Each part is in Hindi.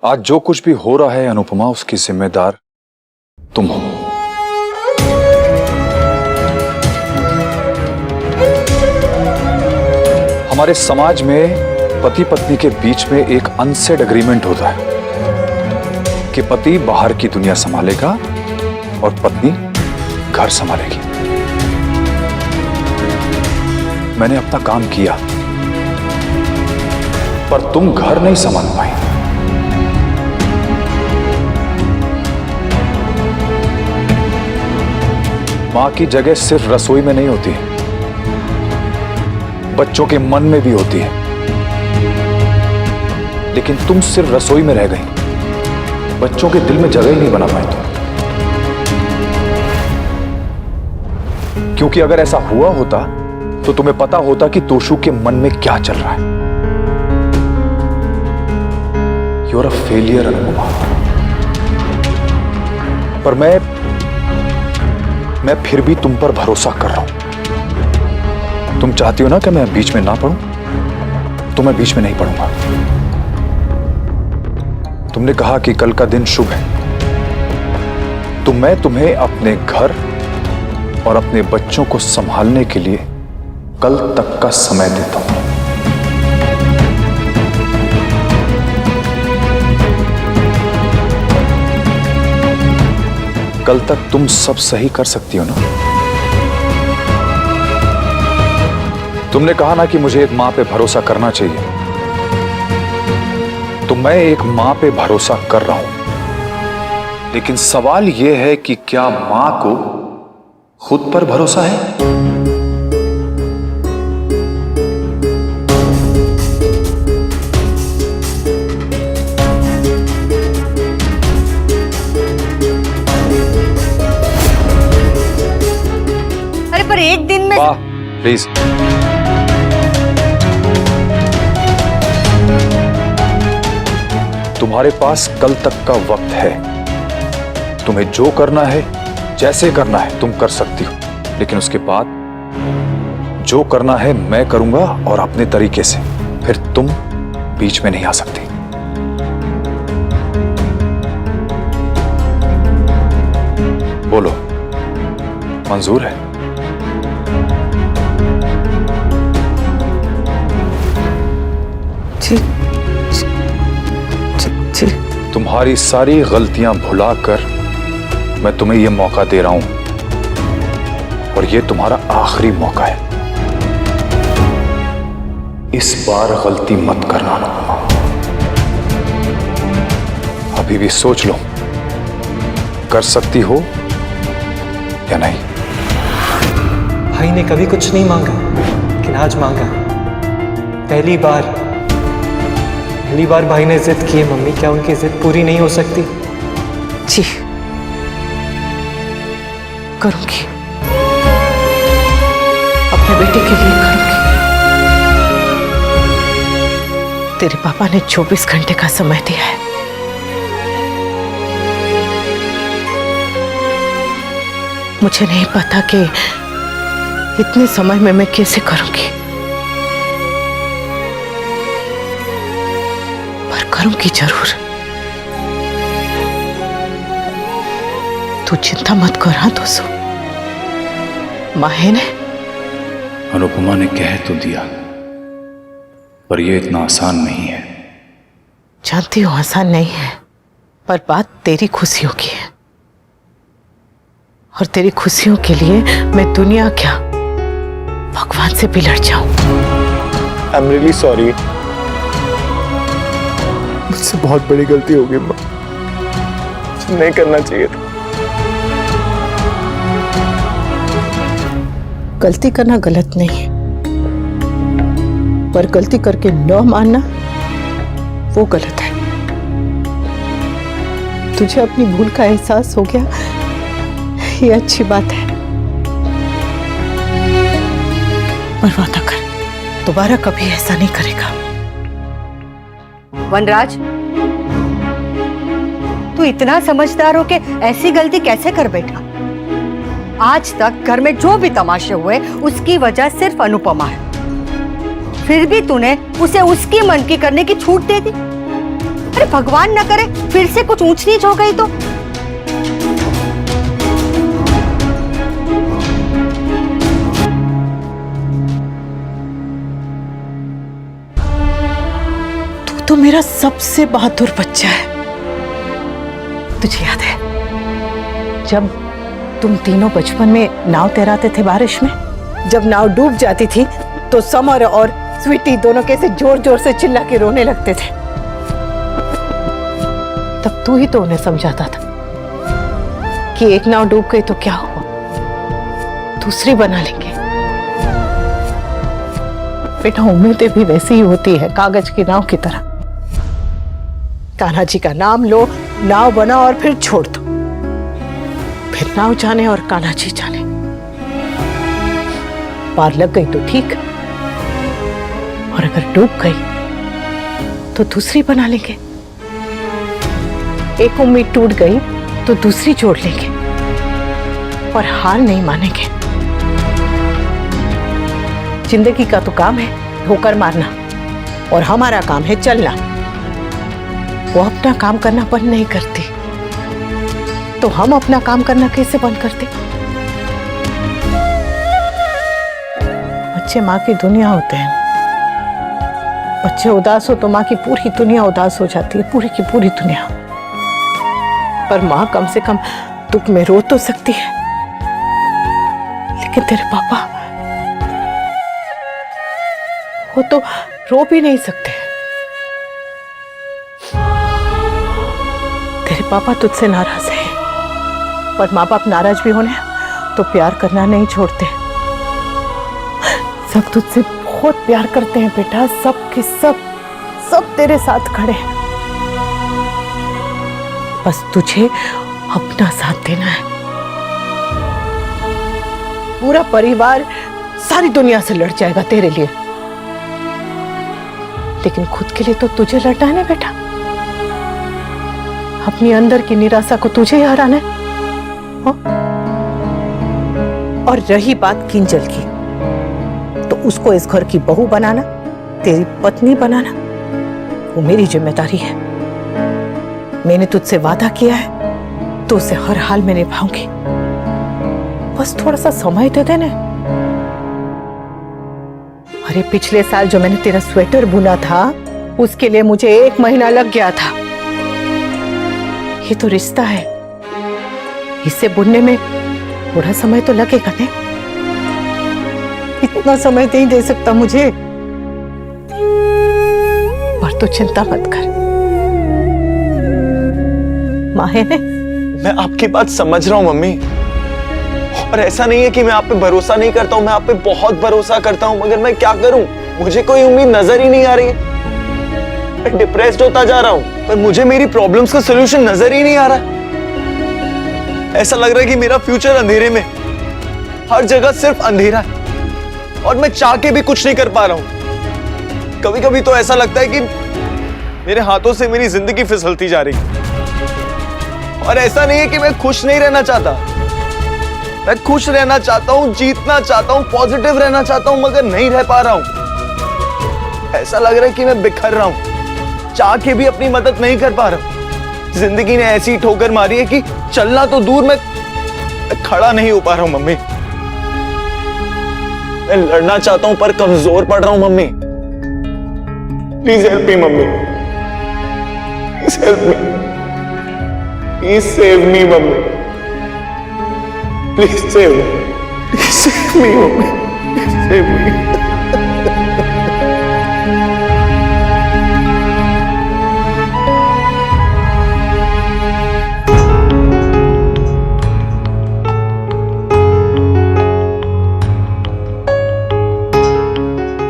आज जो कुछ भी हो रहा है अनुपमा, उसकी जिम्मेदार तुम हो। हमारे समाज में पति पत्नी के बीच में एक अनसेड एग्रीमेंट होता है कि पति बाहर की दुनिया संभालेगा और पत्नी घर संभालेगी। मैंने अपना काम किया, पर तुम घर नहीं संभाल पाई। मां की जगह सिर्फ रसोई में नहीं होती है, बच्चों के मन में भी होती है। लेकिन तुम सिर्फ रसोई में रह गई, बच्चों के दिल में जगह ही नहीं बना पाए तुम। क्योंकि अगर ऐसा हुआ होता तो तुम्हें पता होता कि तोशु के मन में क्या चल रहा है। You are a failure Anupama. पर मैं फिर भी तुम पर भरोसा कर रहा हूं। तुम चाहती हो ना कि मैं बीच में ना पढ़ूं, तो मैं बीच में नहीं पढ़ूंगा। तुमने कहा कि कल का दिन शुभ है, तो मैं तुम्हें अपने घर और अपने बच्चों को संभालने के लिए कल तक का समय देता हूं। कल तक तुम सब सही कर सकती हो ना? तुमने कहा ना कि मुझे एक मां पे भरोसा करना चाहिए, तो मैं एक मां पे भरोसा कर रहा हूं। लेकिन सवाल यह है कि क्या मां को खुद पर भरोसा है? अरे पर एक दिन में प्लीज। तुम्हारे पास कल तक का वक्त है। तुम्हें जो करना है, जैसे करना है, तुम कर सकती हो। लेकिन उसके बाद जो करना है मैं करूंगा, और अपने तरीके से। फिर तुम बीच में नहीं आ सकती। बोलो, मंजूर है? तुम्हारी सारी गलतियां भुलाकर मैं तुम्हें यह मौका दे रहा हूं, और यह तुम्हारा आखिरी मौका है। इस बार गलती मत करना। अभी भी सोच लो, कर सकती हो या नहीं। भाई ने कभी कुछ नहीं मांगा, लेकिन आज मांगा। पहली बार भाई ने जिद की है। मम्मी, क्या उनकी जिद पूरी नहीं हो सकती? जी करूंगी, अपने बेटे के लिए करूंगी। तेरे पापा ने 24 घंटे का समय दिया है। मुझे नहीं पता कि इतने समय में मैं कैसे करूंगी, पर करूंगी जरूर। तू चिंता मत कर। हाँ दोस्तों, मां है ने? अनुपमा ने कह तो दिया, पर यह इतना आसान नहीं है। जानती हूं आसान नहीं है, पर बात तेरी खुशियों की है, और तेरी खुशियों के लिए मैं दुनिया क्या, भगवान से भी लड़ जाऊं। I am really sorry. मुझसे बहुत बड़ी गलती हो गई मां, मुझे नहीं करना चाहिए था। गलती करना गलत नहीं है, पर गलती करके न मानना वो गलत है। तुझे अपनी भूल का एहसास हो गया, ये अच्छी बात है। पर वादा कर, दोबारा कभी ऐसा नहीं करेगा। वनराज, तू इतना समझदार हो के ऐसी गलती कैसे कर बैठा? आज तक घर में जो भी तमाशे हुए उसकी वजह सिर्फ अनुपमा है, फिर भी तूने उसे उसकी मन की करने की छूट दे दी। अरे भगवान न करे फिर से कुछ ऊंच नीच हो गई तो। तू तो मेरा सबसे बहादुर बच्चा है। तुझे याद है जब तुम तीनों बचपन में नाव तैराते थे बारिश में? जब नाव डूब जाती थी तो समर और स्वीटी दोनों कैसे जोर जोर से चिल्ला के रोने लगते थे। तब तू ही तो उन्हें समझाता था कि एक नाव डूब गई तो क्या हुआ, दूसरी बना लेंगे। बेटा, उम्मीदें भी वैसी ही होती है, कागज की नाव की तरह। कान्हा जी का नाम लो, नाव बना और फिर छोड़ दो। फिर नाव जाने और कान्हा जी जाने। पार लग गई तो ठीक, और अगर डूब गई तो दूसरी बना लेंगे। एक उम्मीद टूट गई तो दूसरी जोड़ लेंगे, और हार नहीं मानेंगे। जिंदगी का तो काम है ठोकर मारना, और हमारा काम है चलना। वो अपना काम करना बंद नहीं करती, तो हम अपना काम करना कैसे बंद करते? बच्चे माँ की दुनिया होते हैं। बच्चे उदास हो तो माँ की पूरी दुनिया उदास हो जाती है, पूरी की पूरी दुनिया। पर माँ कम से कम दुख में रो तो सकती है। लेकिन तेरे पापा, वो तो रो भी नहीं सकते। तेरे पापा तुझसे नाराज हैं, पर माँ बाप नाराज भी होने तो प्यार करना नहीं छोड़ते। सब तुझसे बहुत प्यार करते हैं बेटा, सब के सब तेरे साथ खड़े हैं। बस तुझे अपना साथ देना है। पूरा परिवार सारी दुनिया से लड़ जाएगा तेरे लिए, लेकिन खुद के लिए तो तुझे लड़ना है ना बेटा। अपनी अंदर की निराशा को तुझे ही हराना है। और रही बात किंजल की, तो उसको इस घर की बहू बनाना, तेरी पत्नी बनाना, वो मेरी जिम्मेदारी है। मैंने तुझसे वादा किया है तो उसे हर हाल में निभाऊंगी। बस थोड़ा सा समय दे देना। अरे पिछले साल जो मैंने तेरा स्वेटर बुना था, उसके लिए मुझे 1 महीना लग गया था। ये तो रिश्ता है, इसे बुनने में थोड़ा समय तो लगेगा ना। इतना समय नहीं दे सकता मुझे, पर तो चिंता मत कर। माँ है ने? मैं आपकी बात समझ रहा हूँ मम्मी, और ऐसा नहीं है कि मैं आप पे भरोसा नहीं करता हूँ, मैं आप पे बहुत भरोसा करता हूँ, मगर मैं क्या करूँ, मुझे कोई उम्मीद नजर ही नहीं आ रही है। मैं डिप्रेस्ड होता जा रहा हूँ, पर मुझे मेरी प्रॉब्लम्स का सलूशन नजर ही नहीं आ रहा। ऐसा लग रहा है कि मेरा फ्यूचर अंधेरे में, हर जगह सिर्फ अंधेरा है, और मैं चाह के भी कुछ नहीं कर पा रहा हूँ। कभी कभी तो ऐसा लगता है कि मेरे हाथों से मेरी जिंदगी फिसलती जा रही है। और ऐसा नहीं है कि मैं खुश नहीं रहना चाहता, मैं खुश रहना चाहता हूं, जीतना चाहता हूं, पॉजिटिव रहना चाहता हूं, मगर नहीं रह पा रहा हूं। ऐसा लग रहा है कि मैं बिखर रहा हूं, चाह के भी अपनी मदद नहीं कर पा रहा हूं। जिंदगी ने ऐसी ठोकर मारी है कि चलना तो दूर, मैं खड़ा नहीं हो पा रहा हूं मम्मी। मैं लड़ना चाहता हूं पर कमजोर पड़ रहा हूं mummy. Please help me mummy, please help me, please save me mummy, please save me, please save me mummy, please save me.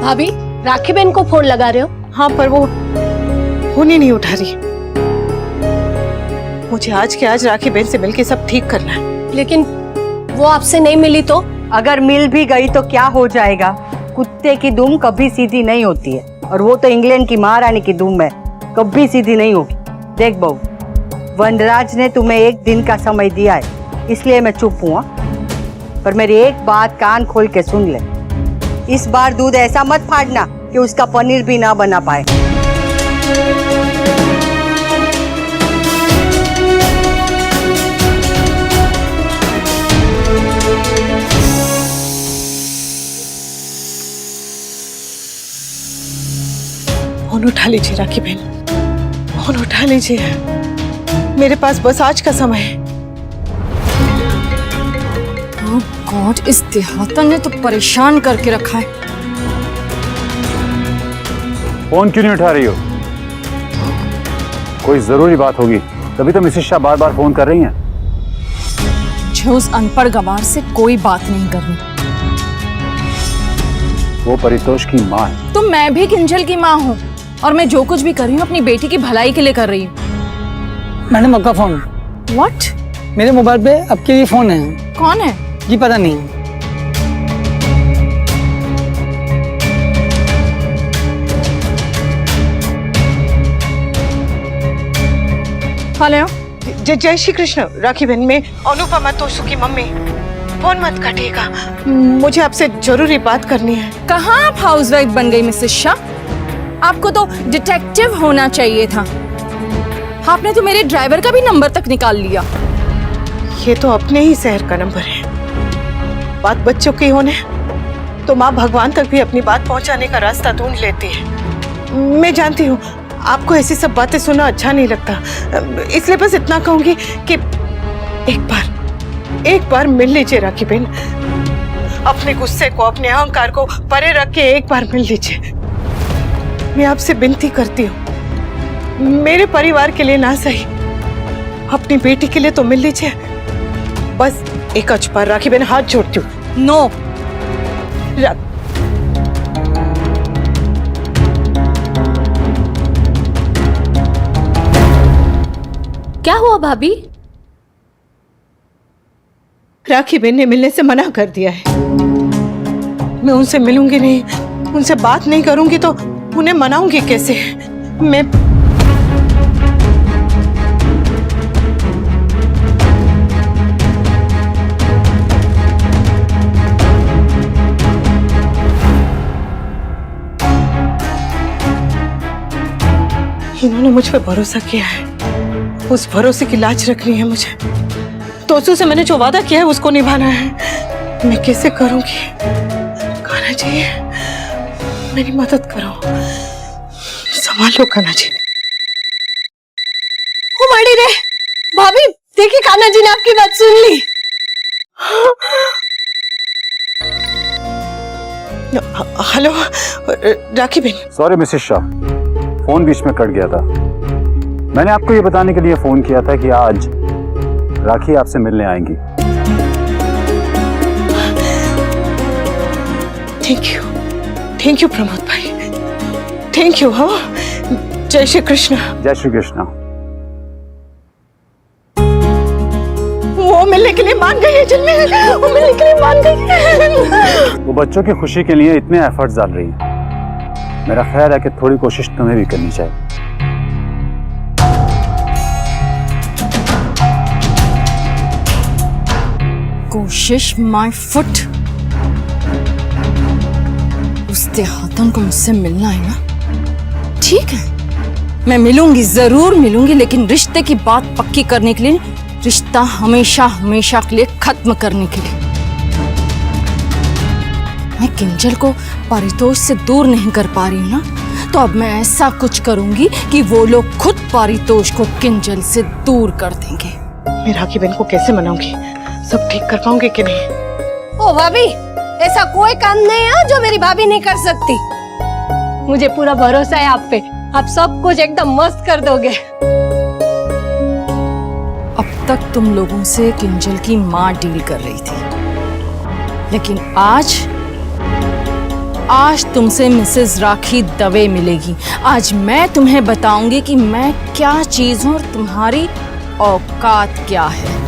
भाभी, राखी बहन को फोन लगा रहे हो? हाँ, पर वो फोन ही नहीं उठा रही। मुझे आज के आज राखी बहन से मिलके सब ठीक करना है। लेकिन वो आपसे नहीं मिली तो? अगर मिल भी गई तो क्या हो जाएगा? कुत्ते की दुम कभी सीधी नहीं होती है, और वो तो इंग्लैंड की महारानी की दुम है, कभी सीधी नहीं होगी। देख बहू, वनराज ने तुम्हें 1 दिन का समय दिया है, इसलिए मैं चुप हुआ। पर मेरी एक बात कान खोल के सुन ले, इस बार दूध ऐसा मत फाड़ना कि उसका पनीर भी ना बना पाए। फोन उठा लीजिए राखी बहन, फोन उठा लीजिए। मेरे पास बस आज का समय है। ओह गॉड, इस देहातन ने तो परेशान करके रखा है। फोन क्यों नहीं उठा रही हो? कोई जरूरी बात होगी, तभी तो मिसेस शाह बार बार फोन कर रही हैं। मुझे उस अनपढ़ गंवार से कोई बात नहीं करनी। वो परितोष की माँ है। तो मैं भी किंजल की माँ हूँ और मैं जो कुछ भी कर रही हूँ अपनी बेटी की भलाई के लिए कर रही हूँ। मैडम आपका फोन। व्हाट? मेरे मोबाइल पे आपके लिए फोन है। कौन है? जी पता नहीं। हेलो। जय श्री कृष्ण राखी बहन, मैं अनुपमा तोसू की मम्मी। फोन मत काटिएगा, मुझे आपसे जरूरी बात करनी है। कहाँ आप हाउसवाइफ बन गई मिसेस शाह? आपको तो डिटेक्टिव होना चाहिए था। आपने तो मेरे ड्राइवर का भी नंबर तक निकाल लिया। ये तो अपने ही शहर का नंबर है। बात बच्चों की होने तो माँ भगवान तक भी अपनी बात पहुंचाने का रास्ता ढूंढ लेती है। मैं जानती हूँ आपको ऐसी सब बातें सुनना अच्छा नहीं लगता, इसलिए बस इतना कहूंगी कि एक बार मिल लीजिए राखी बहन। अपने गुस्से को, अपने अहंकार को परे रख के एक बार मिल लीजिए। मैं आपसे विनती करती हूँ, मेरे परिवार के लिए ना सही, अपनी बेटी के लिए तो मिल लीजिए। बस एक बार राखी बहन, हाथ जोड़ती हूँ। नो। क्या हुआ भाभी? राखी बहन ने मिलने से मना कर दिया है। मैं उनसे मिलूंगी नहीं, उनसे बात नहीं करूंगी तो उन्हें मनाऊंगी कैसे? मैं इन्होंने मुझ पर भरोसा किया है, उस भरोसे की लाज रखनी है मुझे। तोसू से मैंने जो वादा किया है उसको निभाना है। मैं कैसे करूंगी? कान्हा जी मेरी मदद करो, संभालो कान्हा जी। ओ माड़ी रे भाभी, देखिए कान्हा जी ने आपकी बात सुन ली। हेलो राखी बहन। सॉरी मिसेस शाह, फोन बीच में कट गया था। मैंने आपको ये बताने के लिए फोन किया था कि आज राखी आपसे मिलने आएंगी। थैंक यू प्रमोद भाई, थैंक यू। हाँ, जय श्री कृष्ण। जय श्री कृष्ण। वो मिलने के लिए मान गई है जिनमें, वो मिलने के लिए मान गई है। वो बच्चों की खुशी के लिए इतने एफर्ट्स डाल रही है, मेरा ख्याल है कि थोड़ी कोशिश तुम्हें भी करनी चाहिए। कोशिश माय फुट। उस देहातन को मुझसे मिलना है ना? ठीक है, मैं मिलूंगी, जरूर मिलूंगी, लेकिन रिश्ते की बात पक्की करने के लिए, रिश्ता हमेशा हमेशा के लिए खत्म करने के लिए। मैं किंजल को पारितोष से दूर नहीं कर पा रही हूँ ना, तो अब मैं ऐसा कुछ करूंगी कि वो लोग खुद पारितोष को किंजल से दूर कर देंगे। मैं राखी बहन को कैसे मनाऊंगी? सब ठीक कर पाऊंगी कि नहीं? ओ भाभी, ऐसा कोई काम नहीं है जो मेरी भाभी नहीं कर सकती। मुझे पूरा भरोसा है आप पे, आप सब कुछ एकदम मस्त कर दोगे। अब तक तुम लोगों से किंजल की माँ डील कर रही थी, लेकिन आज तुमसे मिसेस राखी दवे मिलेगी। आज मैं तुम्हें बताऊंगी कि मैं क्या चीज हूं और तुम्हारी औकात क्या है।